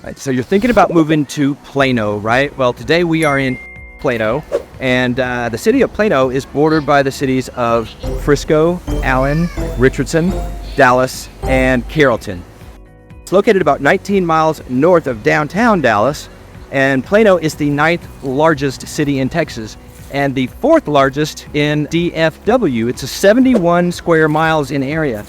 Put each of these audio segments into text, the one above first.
Right, so you're thinking about moving to Plano, right? Well, today we are in Plano, and the city of Plano is bordered by the cities of Frisco, Allen, Richardson, Dallas, and Carrollton. It's located about 19 miles north of downtown Dallas, and Plano is the 9th largest city in Texas and the 4th largest in DFW. It's a 71 square miles in area.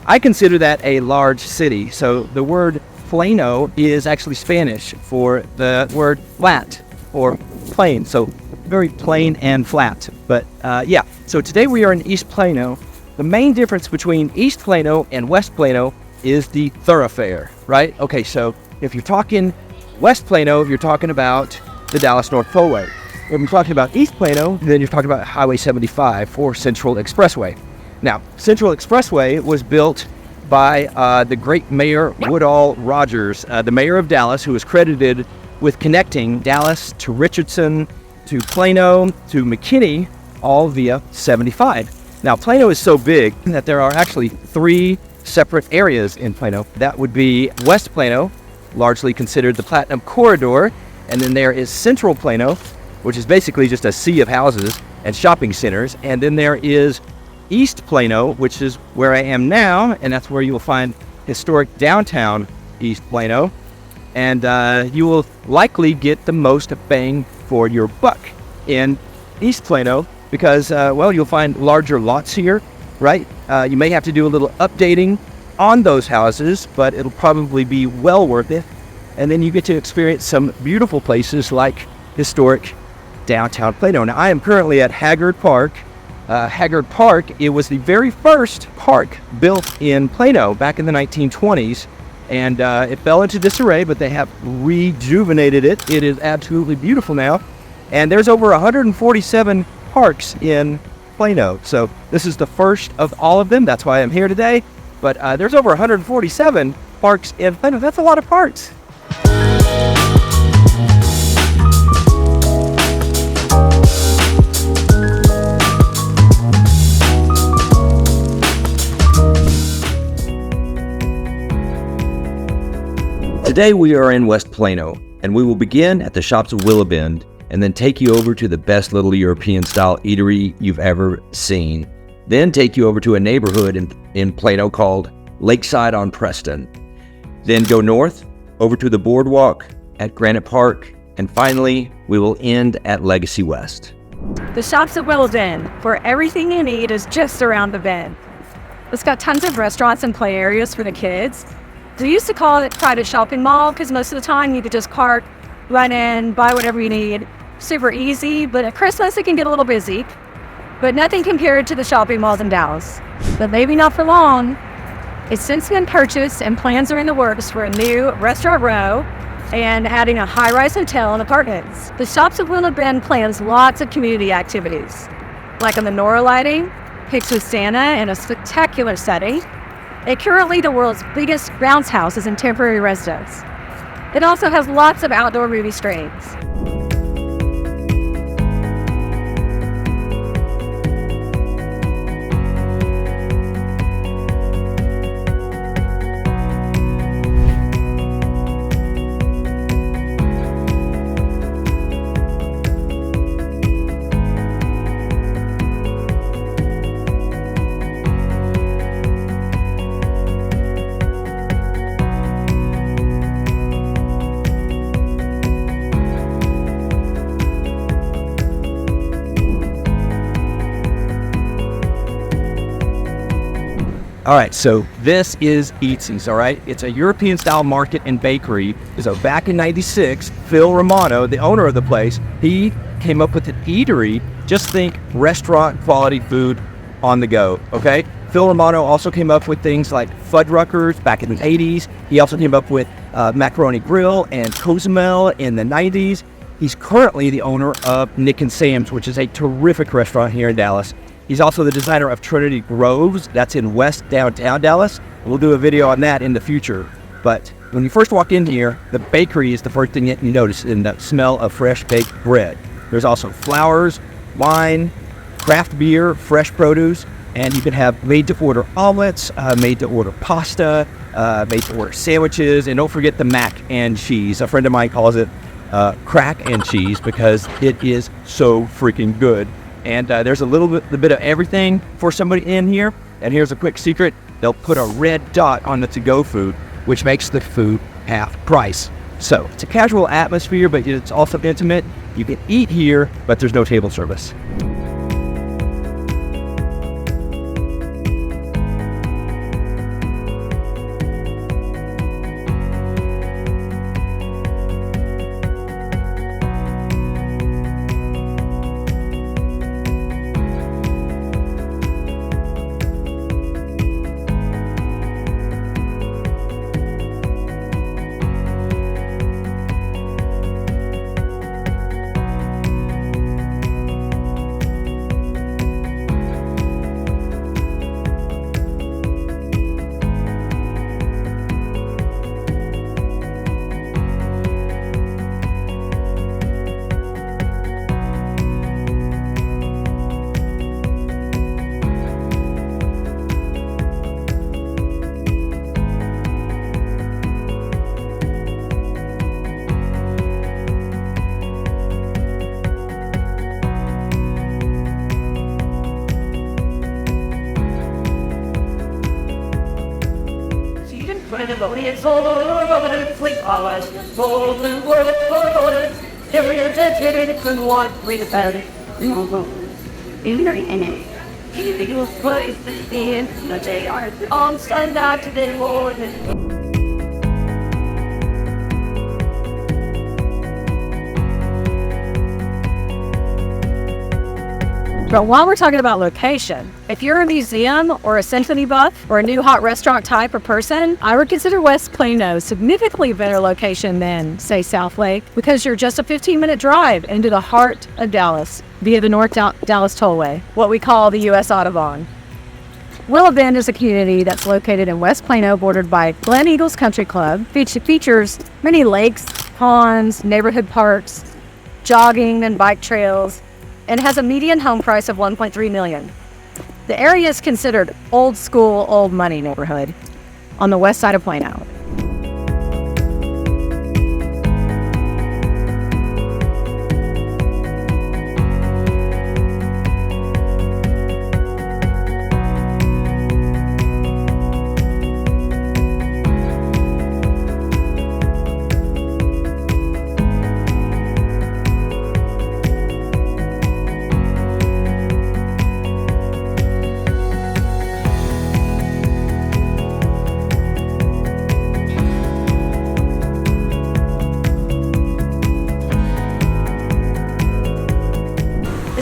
I consider that a large city, so the word Plano is actually Spanish for the word flat or plain, so very plain and flat. But yeah, so today we are in East Plano. The main difference between East Plano and West Plano is the thoroughfare, right? Okay, so if you're talking West Plano, you're talking about the Dallas North Tollway. If you're talking about East Plano, then you're talking about Highway 75 or Central Expressway. Now, Central Expressway was built by the great Mayor Woodall Rogers, the mayor of Dallas, who is credited with connecting Dallas to Richardson, to Plano, to McKinney, all via 75. Now, Plano is so big that there are actually 3 separate areas in Plano. That would be West Plano, largely considered the Platinum Corridor, and then there is Central Plano, which is basically just a sea of houses and shopping centers, and then there is East Plano, which is where I am now, and that's where you will find historic downtown East Plano, and you will likely get the most bang for your buck in East Plano because, well, you'll find larger lots here, right? You may have to do a little updating on those houses, but it'll probably be well worth it, and then you get to experience some beautiful places like historic downtown Plano. Now, I am currently at Haggard Park. Haggard Park, it was the very first park built in Plano back in the 1920s, and it fell into disarray, but they have rejuvenated it. It is absolutely beautiful now, and there's over 147 parks in Plano, so this is the first of all of them. That's why I'm here today, but there's over 147 parks in Plano. That's a lot of parks. Today we are in West Plano, and we will begin at the Shops of Willow Bend and then take you over to the best little European-style eatery you've ever seen. Then take you over to a neighborhood in Plano called Lakeside on Preston. Then go north over to the Boardwalk at Granite Park, and finally we will end at Legacy West. The Shops of Willow Bend, where everything you need is just around the bend. It's got tons of restaurants and play areas for the kids. They used to call it private shopping mall because most of the time you could just park, run in, buy whatever you need. Super easy, but at Christmas it can get a little busy. But nothing compared to the shopping malls in Dallas. But maybe not for long. It's since been purchased and plans are in the works for a new restaurant row and adding a high-rise hotel and apartments. The Shops of Willow Bend plans lots of community activities, like a menorah lighting, pics with Santa in a spectacular setting. It currently the world's biggest bounce house is in temporary residence. It also has lots of outdoor movie screens. All right, so this is Eatzis, all right? It's a European-style market and bakery. So back in '96, Phil Romano, the owner of the place, he came up with an eatery. Just think restaurant-quality food on the go, okay? Phil Romano also came up with things like Fuddruckers back in the '80s. He also came up with Macaroni Grill and Cozumel in the '90s. He's currently the owner of Nick and Sam's, which is a terrific restaurant here in Dallas. He's also the designer of Trinity Groves. That's in West downtown Dallas. We'll do a video on that in the future. But when you first walk in here, the bakery is the first thing that you notice in the smell of fresh baked bread. There's also flowers, wine, craft beer, fresh produce, And you can have made-to-order omelets, made-to-order pasta, made-to-order sandwiches, and don't forget the mac and cheese. A friend of mine calls it crack and cheese because it is so freaking good. And there's a little bit of everything for somebody in here. And here's a quick secret. They'll put a red dot on the to-go food, which makes the food half price. So it's a casual atmosphere, but it's also intimate. You can eat here, but there's no table service. But while we're talking about location, if you're a museum or a symphony buff or a new hot restaurant type of person, I would consider West Plano significantly better location than, say, South Lake, because you're just a 15-minute drive into the heart of Dallas via the North Dallas Tollway, what we call the U.S. Autobahn. Willow Bend is a community that's located in West Plano, bordered by Glen Eagles Country Club. Features many lakes, ponds, neighborhood parks, jogging and bike trails, and has a median home price of $1.3 million. The area is considered old school, old money neighborhood on the west side of Plano.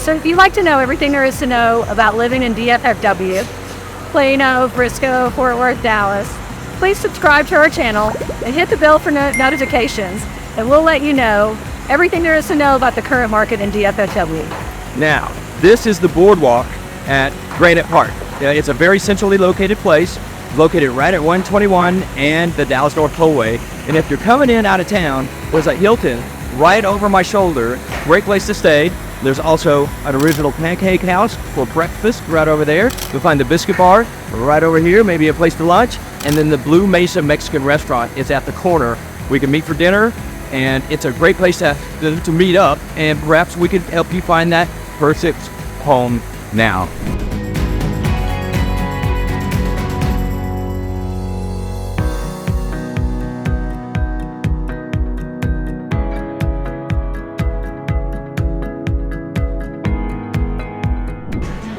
So if you'd like to know everything there is to know about living in DFW, Plano, Frisco, Fort Worth, Dallas, please subscribe to our channel and hit the bell for notifications, and we'll let you know everything there is to know about the current market in DFW. Now, this is the Boardwalk at Granite Park. It's a very centrally located place, located right at 121 and the Dallas North Tollway. And if you're coming in out of town, there's a Hilton right over my shoulder. Great place to stay. There's also an original pancake house for breakfast right over there. You'll find the biscuit bar right over here, maybe a place to lunch. And then the Blue Mesa Mexican restaurant is at the corner. We can meet for dinner, and it's a great place to meet up, and perhaps we could help you find that perfect home now.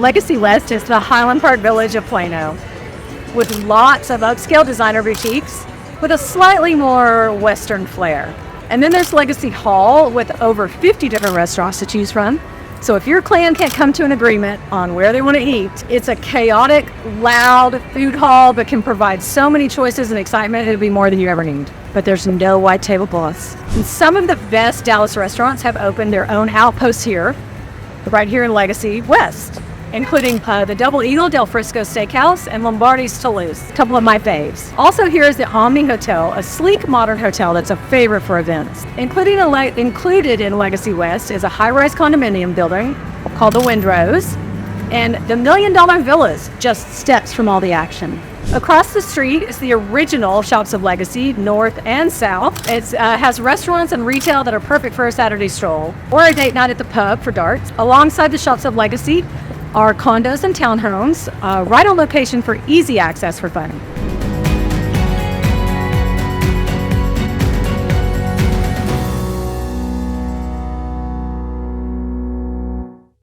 Legacy West is the Highland Park village of Plano, with lots of upscale designer boutiques with a slightly more Western flair. And then there's Legacy Hall with over 50 different restaurants to choose from. So if your clan can't come to an agreement on where they want to eat, it's a chaotic, loud food hall but can provide so many choices and excitement, it'll be more than you ever need. But there's no white tablecloths. And some of the best Dallas restaurants have opened their own outposts here, right here in Legacy West, including the Double Eagle Del Frisco Steakhouse and Lombardi's Toulouse, a couple of my faves. Also here is the Omni Hotel, a sleek modern hotel that's a favorite for events. Included in Legacy West is a high-rise condominium building called the Windrose, And the $1 million villas, just steps from all the action. Across the street is the original Shops of Legacy, north and south. It has restaurants and retail that are perfect for a Saturday stroll or a date night at the pub for darts. Alongside the Shops of Legacy are condos and townhomes, right on location for easy access for fun.